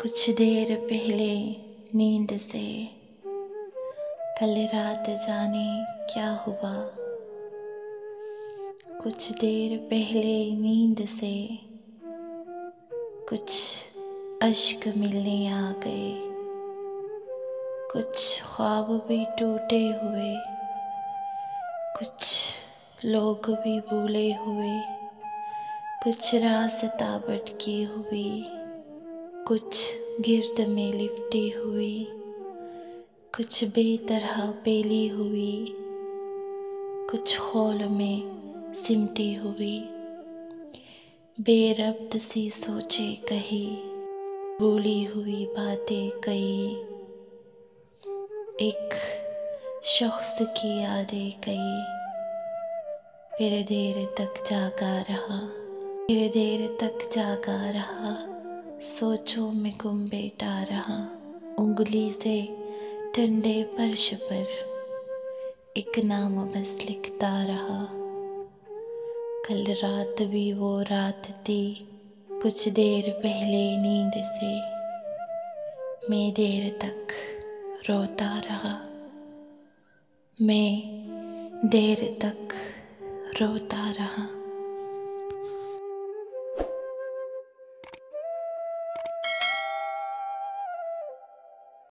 कुछ देर पहले नींद से कल रात जाने क्या हुआ। कुछ देर पहले नींद से कुछ अश्क मिलने आ गए, कुछ ख्वाब भी टूटे हुए, कुछ लोग भी भूले हुए, कुछ रास्ता भटकी हुई, कुछ गिर्द में लिपटी हुई, कुछ बेतरह पेली हुई, कुछ खौल में सिमटी हुई। बेरब्त सी सोचे कही, भूली हुई बातें कही, एक शख्स की यादें कही। फिर देर तक जागा रहा, फिर देर तक जागा रहा, सोचों में गुम बैठा रहा। उंगली से ठंडे फर्श पर एक नाम बस लिखता रहा। कल रात भी वो रात थी, कुछ देर पहले नींद से मैं देर तक रोता रहा, मैं देर तक रोता रहा।